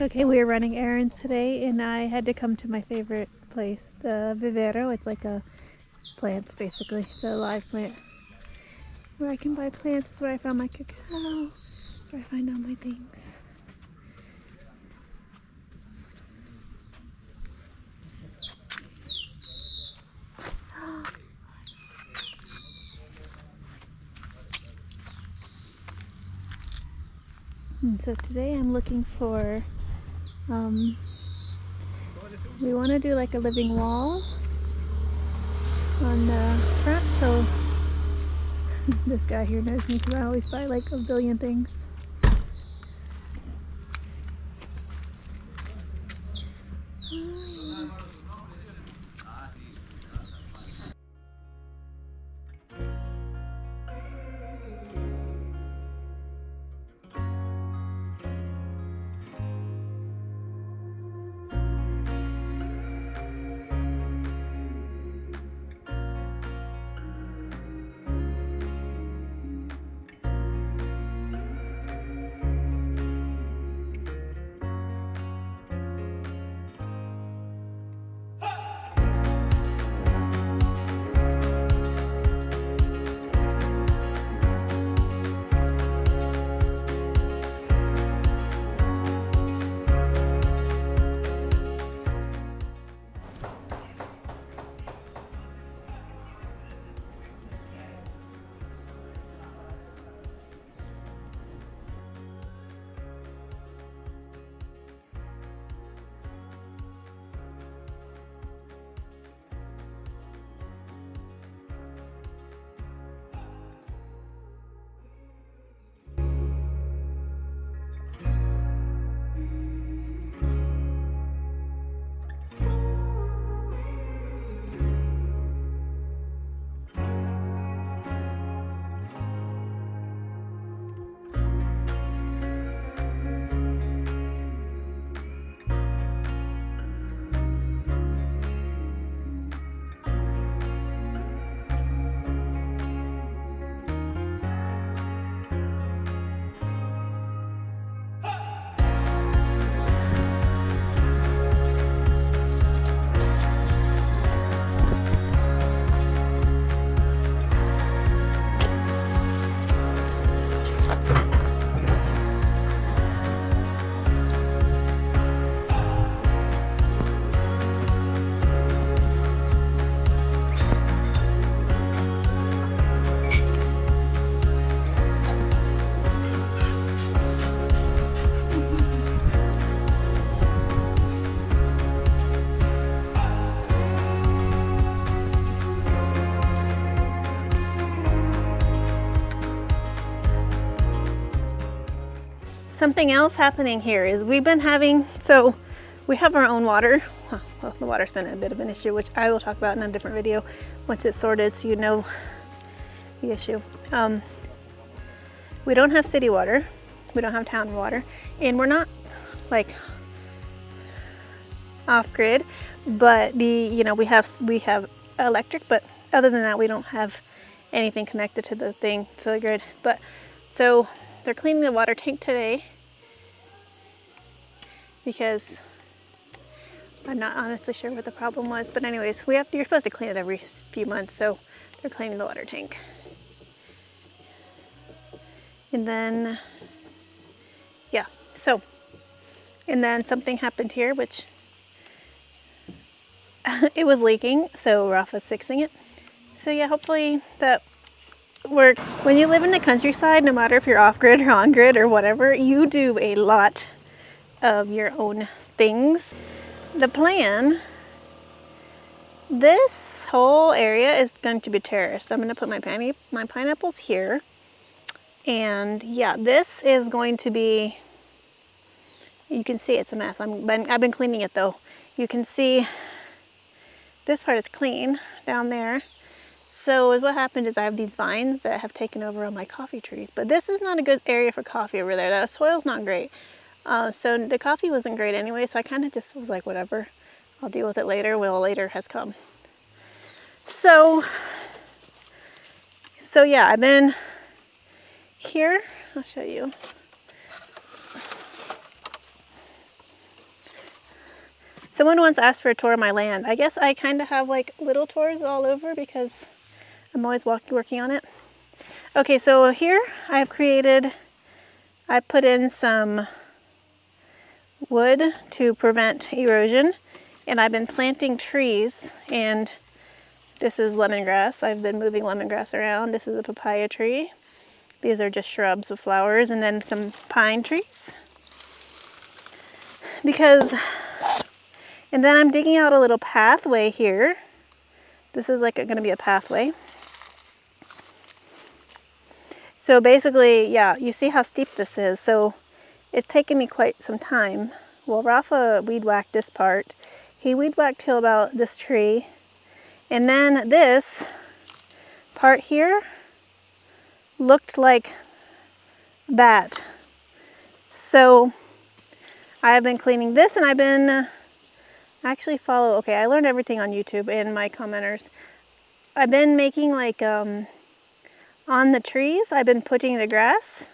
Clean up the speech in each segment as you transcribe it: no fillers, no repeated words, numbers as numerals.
Okay, we are running errands today, and I had to come to my favorite place, the vivero. It's like a plants, basically. It's a live plant where I can buy plants. That's where I found my cacao. That's where I find all my things. And so today I'm looking for, we want to do like a living wall on the front, so this guy here knows me because I always buy like a billion things. Something else happening here is we have our own water. Well, the water's been a bit of an issue, which I will talk about in a different video once it's sorted, so you know the issue. We don't have city water, we don't have town water, and we're not like off-grid, but we have electric, but other than that we don't have anything connected to the grid. But so they're cleaning the water tank today because I'm not honestly sure what the problem was, but anyways, you're supposed to clean it every few months, so they're cleaning the water tank. And then and then something happened here, which it was leaking, so Rafa's fixing it. So yeah, hopefully that worked. When you live in the countryside, no matter if you're off-grid or on-grid or whatever, you do a lot of your own things. The plan, this whole area is going to be terraced. I'm going to put my pineapples here. And yeah, this is going to be, you can see it's a mess. I've been cleaning it though. You can see this part is clean down there. So what happened is I have these vines that have taken over all my coffee trees, but this is not a good area for coffee over there. The soil's not great. So the coffee wasn't great anyway, so I kind of just was like, whatever, I'll deal with it later. Well, later has come. So yeah, I've been here. I'll show you. Someone once asked for a tour of my land. I guess I kind of have like little tours all over because I'm always working on it. Okay, so here I put in some wood to prevent erosion, and I've been planting trees, and this is lemongrass. I've been moving lemongrass around. This is a papaya tree. These are just shrubs with flowers, and then some pine trees. And then I'm digging out a little pathway here. This is like going to be a pathway. So basically, yeah, you see how steep this is. So it's taken me quite some time. Well, Rafa weed whacked this part. He weed whacked till about this tree. And then this part here looked like that. So I've been cleaning this, and I've been okay, I learned everything on YouTube and my commenters. I've been making like, on the trees, I've been putting the grass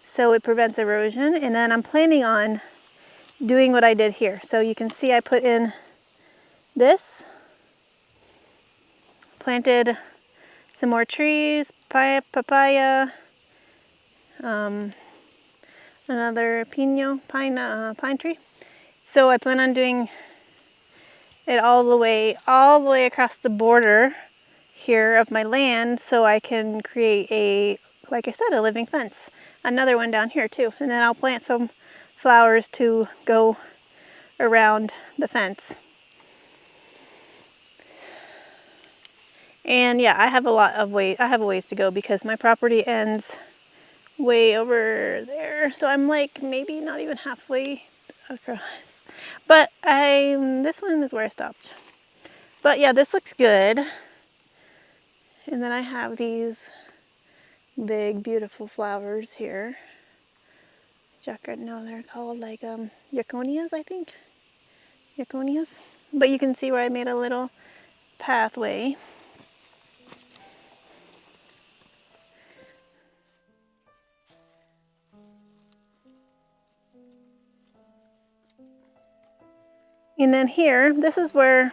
so it prevents erosion. And then I'm planning on doing what I did here. So you can see I put in this, planted some more trees, papaya, another pine tree. So I plan on doing it all the way across the border here of my land, so I can create like I said, a living fence. Another one down here too, and then I'll plant some flowers to go around the fence. And yeah, I have a ways to go because my property ends way over there. So I'm like maybe not even halfway across. But this one is where I stopped. But yeah, this looks good. And then I have these big beautiful flowers here. No, they're called like Euconias, I think. Euconias. But you can see where I made a little pathway. And then here, this is where,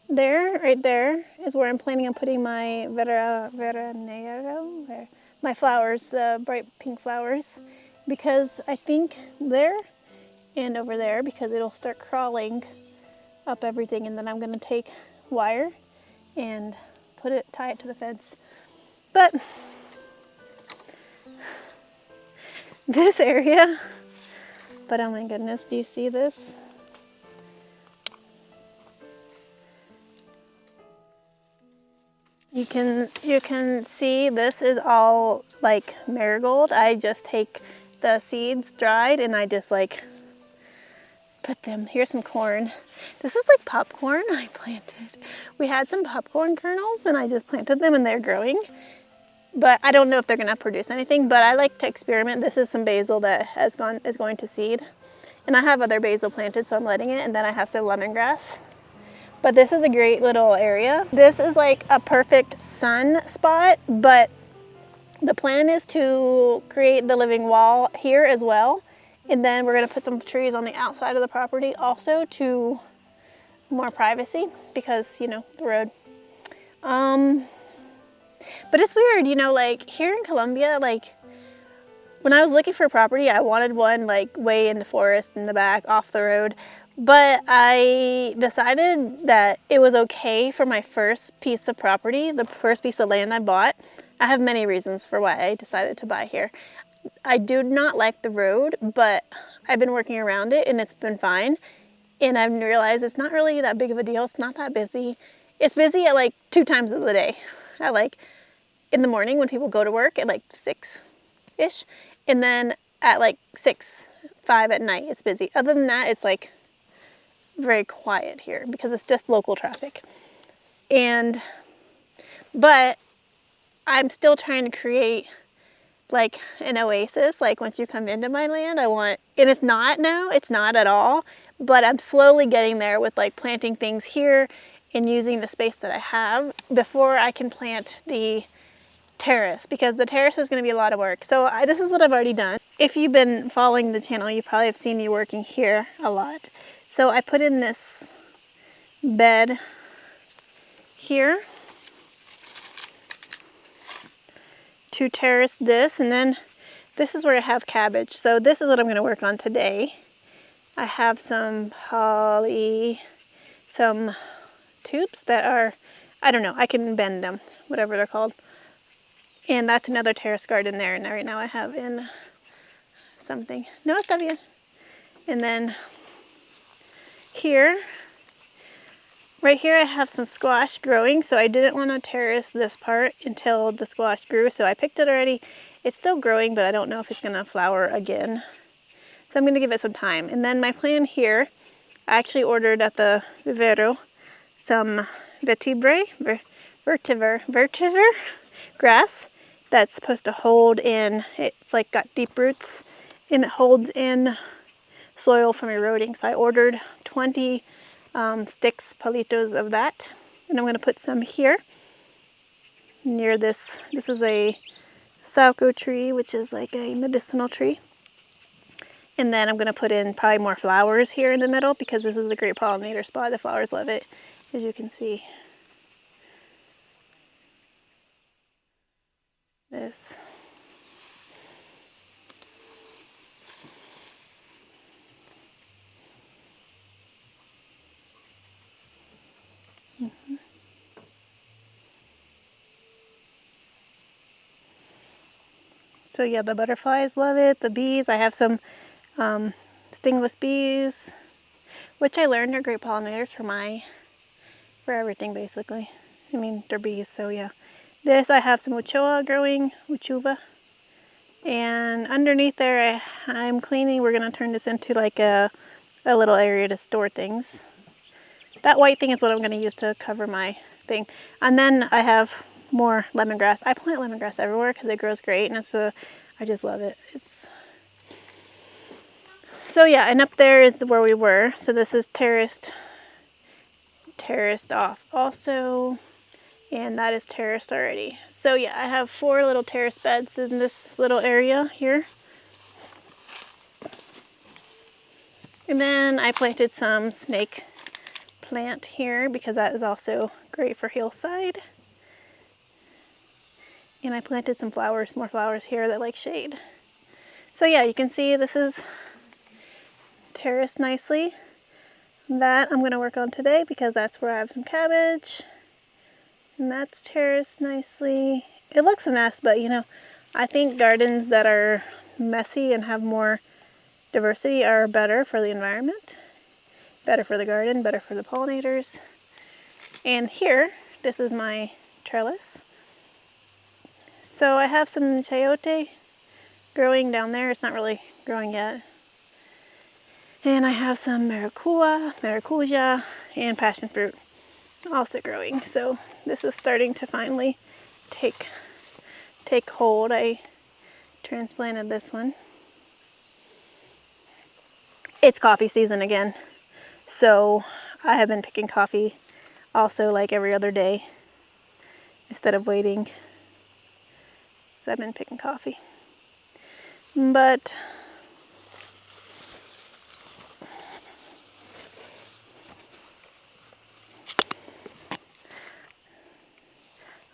right there is where I'm planning on putting my veranero, my flowers, the bright pink flowers, because I think there and over there, because it'll start crawling up everything, and then I'm going to take wire and tie it to the fence. But this area, but oh my goodness, do you see this? You can see this is all like marigold. I just take the seeds dried and I just like put them. Here's some corn. This is like popcorn I planted. We had some popcorn kernels and I just planted them and they're growing. But I don't know if they're gonna produce anything, but I like to experiment. This is some basil that is going to seed. And I have other basil planted, so I'm letting it, and then I have some lemongrass. But this is a great little area. This is like a perfect sun spot, but the plan is to create the living wall here as well. And then we're gonna put some trees on the outside of the property also to more privacy because, you know, the road. But it's weird, you know, like here in Colombia, like when I was looking for a property, I wanted one like way in the forest in the back off the road. But I decided that it was okay for my first piece of property, the first piece of land I bought. I have many reasons for why I decided to buy here. I do not like the road, but I've been working around it and it's been fine. And I've realized it's not really that big of a deal. It's not that busy. It's busy at like 2 times of the day. At like in the morning when people go to work at like 6-ish. And then at like 5 at night, it's busy. Other than that, it's like very quiet here because it's just local traffic. But I'm still trying to create like an oasis. Like once you come into my land, and it's not now, it's not at all, but I'm slowly getting there with like planting things here and using the space that I have before I can plant the terrace, because the terrace is going to be a lot of work. So this is what I've already done. if you've been following the channel, you probably have seen me working here a lot. So I put in this bed here to terrace this, and then this is where I have cabbage. So this is what I'm going to work on today. I have some some tubes that are, I don't know, I can bend them, whatever they're called. And that's another terrace garden there, and right now I have in something. No, está bien. And then here, right here I have some squash growing, so I didn't want to terrace this part until the squash grew, so I picked it already. It's still growing, but I don't know if it's going to flower again. So I'm going to give it some time. And then my plan here, I actually ordered at the vivero some vetiver grass that's supposed to hold in, it's like got deep roots, and it holds in soil from eroding. So I ordered 20 sticks, palitos of that, and I'm going to put some here near this. This is a XOXO tree, which is like a medicinal tree. And then I'm going to put in probably more flowers here in the middle because this is a great pollinator spot. The flowers love it, as you can see. This. So yeah, the butterflies love it. The bees, I have some stingless bees, which I learned are great pollinators for everything basically. I mean, they're bees, so yeah. This, I have some uchoa growing, uchuva. And underneath there, I'm cleaning. We're gonna turn this into like a little area to store things. That white thing is what I'm gonna use to cover my thing. And then I have more lemongrass. I plant lemongrass everywhere because it grows great, and I just love it. So yeah, and up there is where we were. So this is terraced off also, and that is terraced already. So yeah, I have 4 little terrace beds in this little area here. And then I planted some snake plant here because that is also great for hillside. And I planted some flowers, more flowers here that like shade. So yeah, you can see this is terraced nicely. That I'm going to work on today because that's where I have some cabbage. And that's terraced nicely. It looks a mess, but you know, I think gardens that are messy and have more diversity are better for the environment, better for the garden, better for the pollinators. And here, this is my trellis. So I have some chayote growing down there. It's not really growing yet. And I have some maracuja, and passion fruit also growing. So this is starting to finally take hold. I transplanted this one. It's coffee season again. So I have been picking coffee also like every other day instead of waiting. So I've been picking coffee. But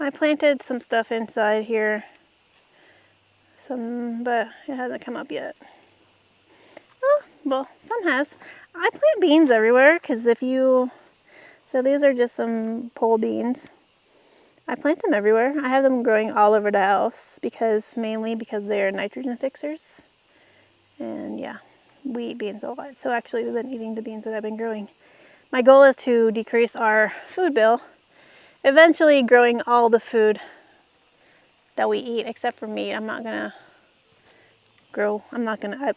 I planted some stuff inside here, but it hasn't come up yet. Oh, well, some has. I plant beans everywhere because so these are just some pole beans. I plant them everywhere. I have them growing all over the house mainly because they're nitrogen fixers. And yeah, we eat beans a lot. So actually we've been eating the beans that I've been growing. My goal is to decrease our food bill, eventually growing all the food that we eat except for meat. I'm not gonna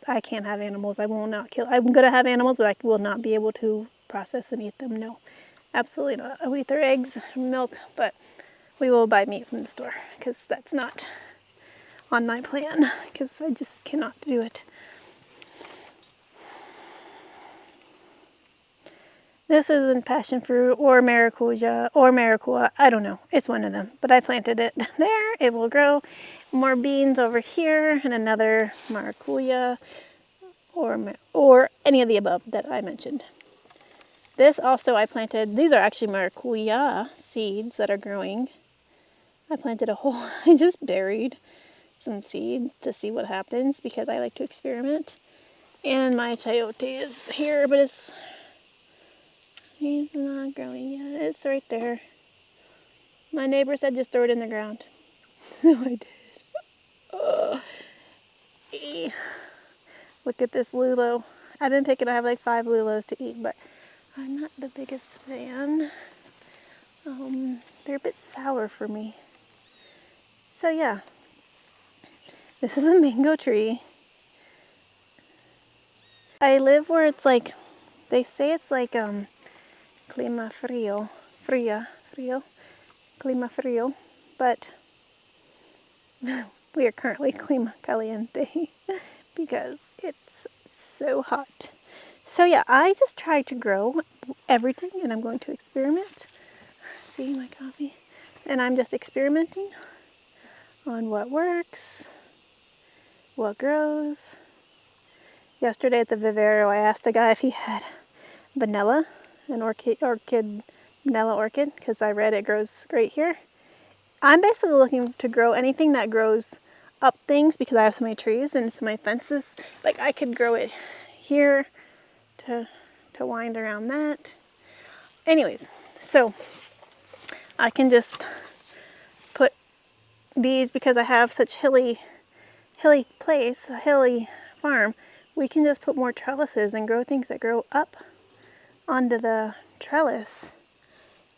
I can't have animals. I will not kill. I'm gonna have animals, but I will not be able to process and eat them. No, absolutely not. I'll eat their eggs, milk, but we will buy meat from the store because that's not on my plan because I just cannot do it. This isn't passion fruit or maracuja or maracuja. I don't know. It's one of them, but I planted it there. It will grow. more beans over here, and another maracuya, or any of the above that I mentioned. This also I planted, these are actually maracuya seeds that are growing. I planted a whole, I just buried some seed to see what happens because I like to experiment. And my chayote is here, but he's not growing yet. It's right there. My neighbor said just throw it in the ground. So I did. Look at this lulo. I didn't pick it. I have like 5 lulos to eat, but I'm not the biggest fan. They're a bit sour for me. So yeah, this is a mango tree. I live where it's like, they say it's like clima frío, clima frío, but we are currently clima caliente because it's so hot. So yeah, I just try to grow everything and I'm going to experiment. See my coffee? And I'm just experimenting on what works, what grows. Yesterday at the vivero, I asked a guy if he had vanilla, an orchid vanilla orchid, because I read it grows great here. I'm basically looking to grow anything that grows up things because I have so many trees and so many fences. Like I could grow it here to wind around that. Anyways, so I can just put these, because I have such hilly place, a hilly farm, we can just put more trellises and grow things that grow up onto the trellis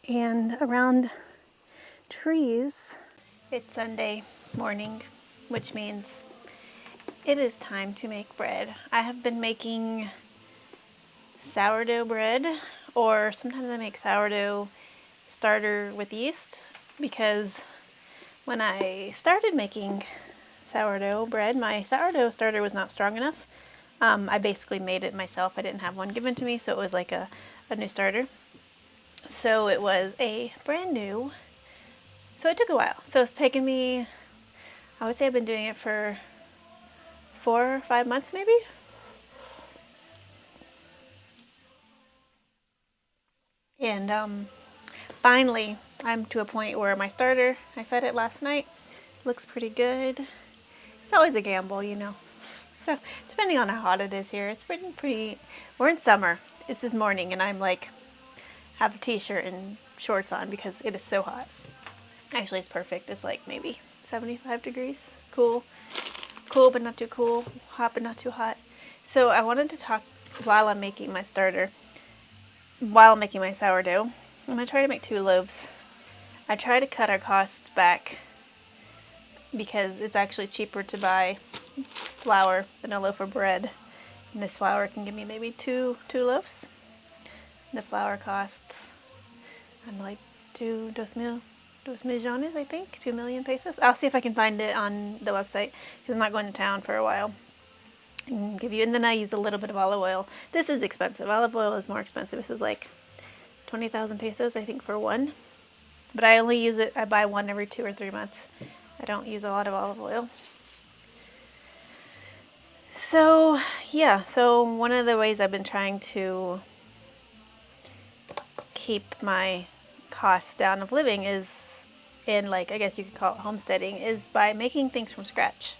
and around trees. It's Sunday morning, which means it is time to make bread. I have been making sourdough bread, or sometimes I make sourdough starter with yeast, because when I started making sourdough bread, my sourdough starter was not strong enough. I basically made it myself. I didn't have one given to me, so it was like a new starter. So it was a brand new. So it took a while. So it's taken me, I would say I've been doing it for 4 or 5 months maybe. And finally, I'm to a point where my starter, I fed it last night, looks pretty good. It's always a gamble, you know. So depending on how hot it is here, it's pretty, we're in summer. It's this morning and I'm like, have a t-shirt and shorts on because it is so hot. Actually, it's perfect. It's like maybe 75 degrees. Cool but not too cool. Hot but not too hot. So I wanted to talk while I'm making my starter, while I'm making my sourdough. I'm going to try to make 2 loaves. I try to cut our costs back because it's actually cheaper to buy flour than a loaf of bread. And this flour can give me maybe two loaves. The flour costs, I'm like, 2 millones, I think, 2 million pesos. I'll see if I can find it on the website because I'm not going to town for a while. And then I use a little bit of olive oil. This is expensive. Olive oil is more expensive. This is like 20,000 pesos, I think, for one. But I only use it, I buy one every 2 or 3 months. I don't use a lot of olive oil. So, yeah, so one of the ways I've been trying to keep my costs down of living is, in like, I guess you could call it homesteading, is by making things from scratch.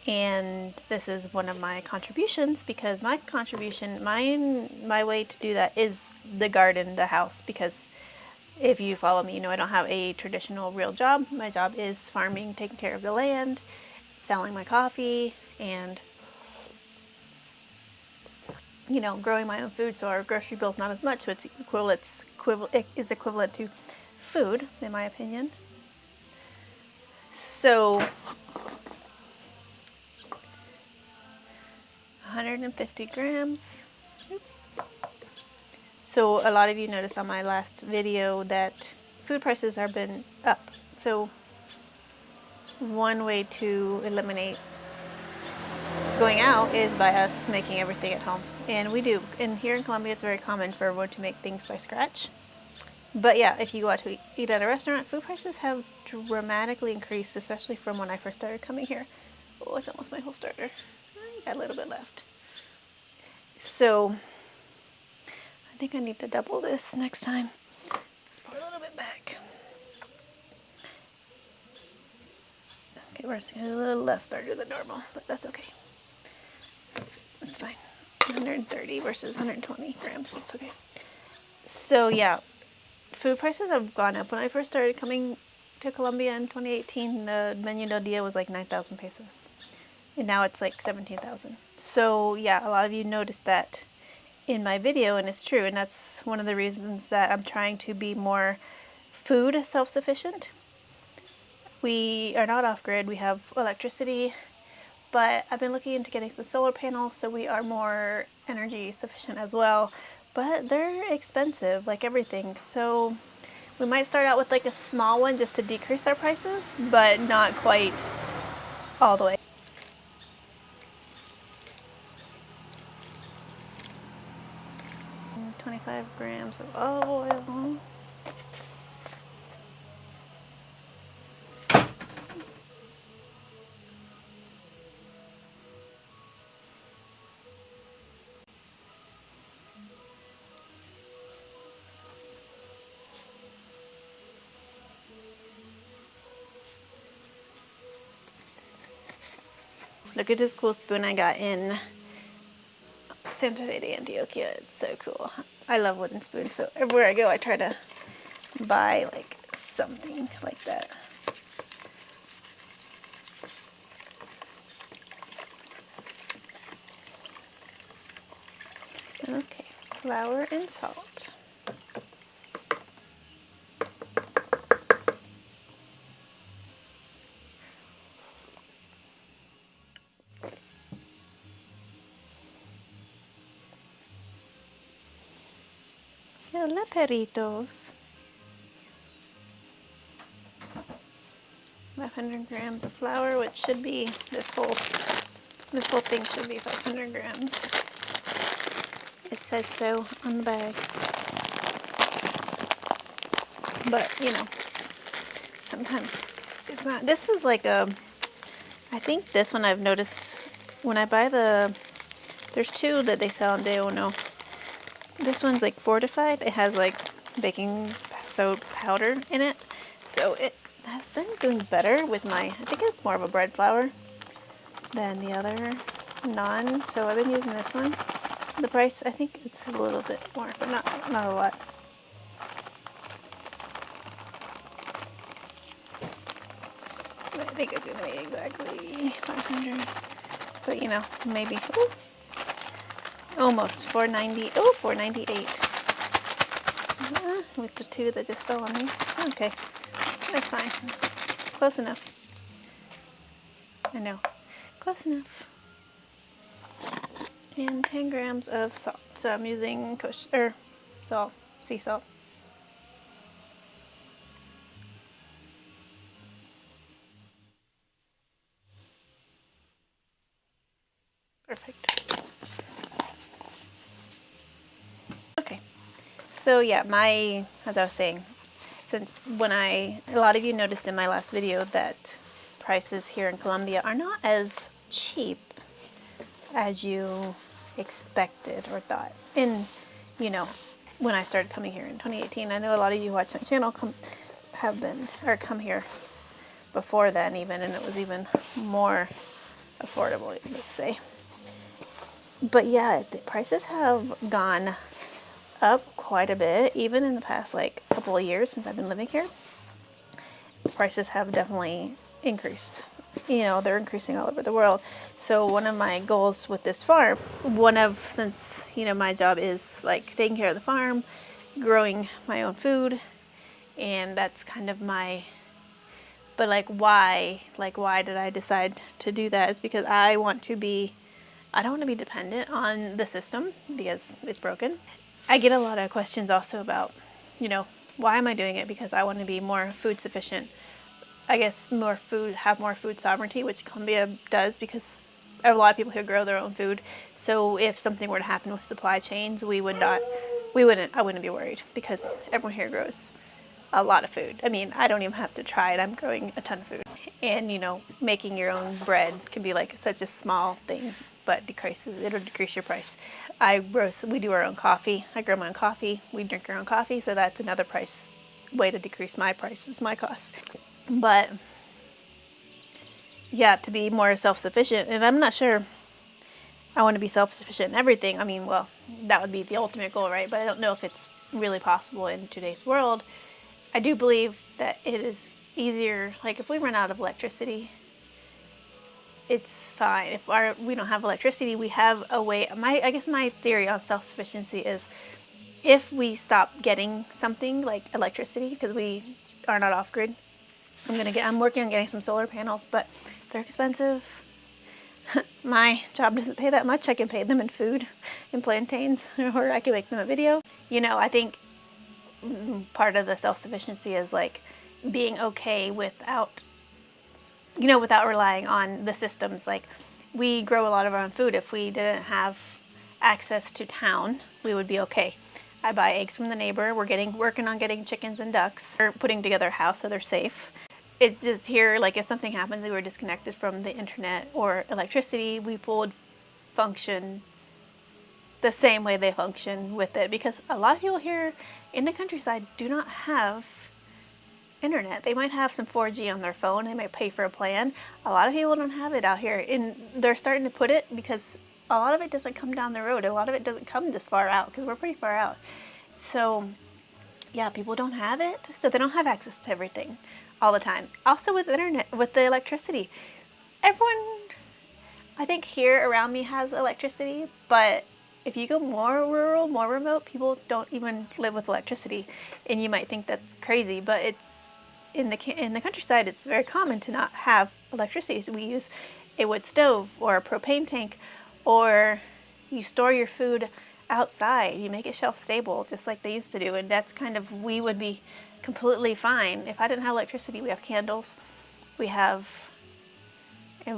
And this is one of my contributions because my way to do that is the garden, the house, because if you follow me, you know I don't have a traditional real job. My job is farming, taking care of the land, selling my coffee, and you know, growing my own food, so our grocery bill's not as much, so it is equivalent to food, in my opinion. So 150 grams. Oops. So a lot of you noticed on my last video that food prices have been up. So one way to eliminate going out is by us making everything at home. And we do. And here in Colombia, it's very common for everyone to make things by scratch. But yeah, if you go out to eat at a restaurant, food prices have dramatically increased, especially from when I first started coming here. Oh, it's almost my whole starter. I got a little bit left. So I think I need to double this next time. Let's pour a little bit back. Okay, we're just getting a little less starter than normal, but that's okay. That's fine. 130 versus 120 grams. It's okay. So yeah, food prices have gone up. When I first started coming to Colombia in 2018, the menu del dia was like 9,000 pesos. And now it's like 17,000. So yeah, a lot of you noticed that in my video, and it's true. And that's one of the reasons that I'm trying to be more food self-sufficient. We are not off-grid. We have electricity, but I've been looking into getting some solar panels so we are more energy sufficient as well. But they're expensive, like everything. So we might start out with like a small one just to decrease our prices, but not quite all the way. 25 grams of olive oil. Look at this cool spoon I got in Santa Fe de Antioquia. It's so cool. I love wooden spoons, so everywhere I go I try to buy like something like that. Okay, flour and salt. Hola, perritos. 500 grams of flour, which should be this whole thing should be 500 grams. It says so on the bag. But you know, sometimes it's not. This is like a, I think this one I've noticed when I buy there's two that they sell in De Uno. This one's like fortified. It has like baking soda powder in it. So it has been doing better with I think it's more of a bread flour than the other non. So I've been using this one. The price, I think it's a little bit more, but not a lot. I think it's gonna be exactly 500, but you know, maybe. Ooh, almost 490. Oh, 498. With the two that just fell on me. Okay, that's fine. Close enough. I know, close enough. And 10 grams of salt. So I'm using salt, sea salt. Perfect. Okay. So yeah, as I was saying, since a lot of you noticed in my last video that prices here in Colombia are not as cheap as you expected or thought. You know, when I started coming here in 2018, I know a lot of you who watch my channel come here before then even, and it was even more affordable, let's say. But yeah, the prices have gone up quite a bit, even in the past like couple of years since I've been living here. Prices have definitely increased. You know, they're increasing all over the world. So one of my goals with this farm, since you know my job is like taking care of the farm, growing my own food, and that's kind of but like why did I decide to do that is because I don't want to be dependent on the system because it's broken. I get a lot of questions also about, you know, why am I doing it? Because I want to be more food sufficient. I guess have more food sovereignty, which Colombia does because a lot of people here grow their own food. So if something were to happen with supply chains, we I wouldn't be worried because everyone here grows a lot of food. I mean, I don't even have to try it. I'm growing a ton of food. And you know, making your own bread can be like such a small thing, but it'll decrease your price. We do our own coffee. I grow my own coffee. We drink our own coffee, so that's another way to decrease my prices, my costs. But yeah, to be more self-sufficient, and I'm not sure I want to be self-sufficient in everything. I mean, well, that would be the ultimate goal, right? But I don't know if it's really possible in today's world. I do believe that it is easier, like if we run out of electricity, it's fine. If we don't have electricity, we have a way. I guess my theory on self-sufficiency is if we stop getting something like electricity because we are not off grid. I'm working on getting some solar panels, but they're expensive. My job doesn't pay that much. I can pay them in food, in plantains, or I can make them a video. You know, I think part of the self-sufficiency is like being okay without relying on the systems. Like, we grow a lot of our own food. If we didn't have access to town, we would be okay. I buy eggs from the neighbor. We're working on getting chickens and ducks. We're putting together a house so they're safe. It's just here, like if something happens, we were disconnected from the internet or electricity, people would function the same way they function with it, because a lot of people here in the countryside do not have internet. They might have some 4G on their phone. They might pay for a plan. A lot of people don't have it out here, and they're starting to put it because a lot of it doesn't come down the road. A lot of it doesn't come this far out because we're pretty far out. So yeah, people don't have it, so they don't have access to everything all the time. Also with internet, with the electricity, everyone, I think here around me has electricity, but if you go more rural, more remote, people don't even live with electricity, and you might think that's crazy, but it's in the countryside, it's very common to not have electricity. So we use a wood stove or a propane tank, or you store your food outside. You make it shelf stable, just like they used to do, and that's we would be completely fine. If I didn't have electricity, we have candles, and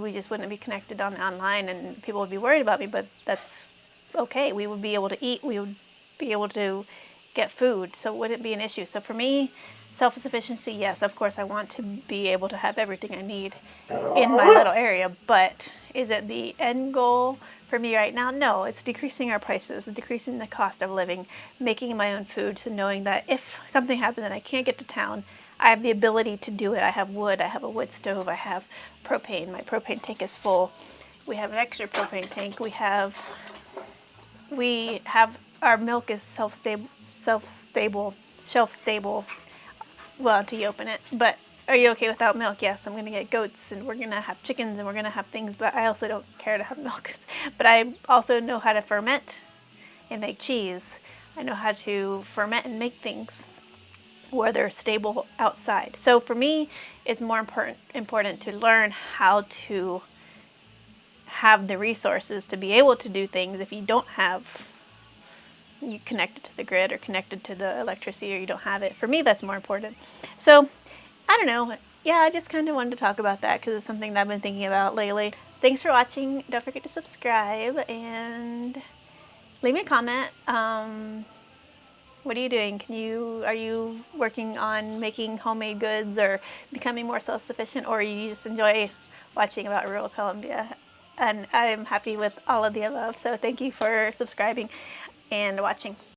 we just wouldn't be connected online, and people would be worried about me, but that's okay. We would be able to eat, we would be able to get food, so it wouldn't be an issue. So for me, self-sufficiency, yes, of course I want to be able to have everything I need in my little area, but is it the end goal for me right now? No, it's decreasing our prices, decreasing the cost of living, making my own food, so knowing that if something happens and I can't get to town, I have the ability to do it. I have wood, I have a wood stove, I have propane, my propane tank is full. We have an extra propane tank. We have our milk is shelf-stable, well, until you open it. But are you okay without milk? Yes, I'm gonna get goats, and we're gonna have chickens, and we're gonna have things, but I also don't care to have milk. But I also know how to ferment and make cheese. I know how to ferment and make things where they're stable outside. So for me, it's more important to learn how to have the resources to be able to do things. If you don't have, you connected to the grid or connected to the electricity, or you don't have it, for me that's more important. So I don't know, yeah, I just kind of wanted to talk about that because it's something that I've been thinking about lately. Thanks for watching. Don't forget to subscribe and leave me a comment. What are you doing? Are you working on making homemade goods or becoming more self-sufficient, or you just enjoy watching about rural Colombia? And I'm happy with all of the above. So thank you for subscribing and watching.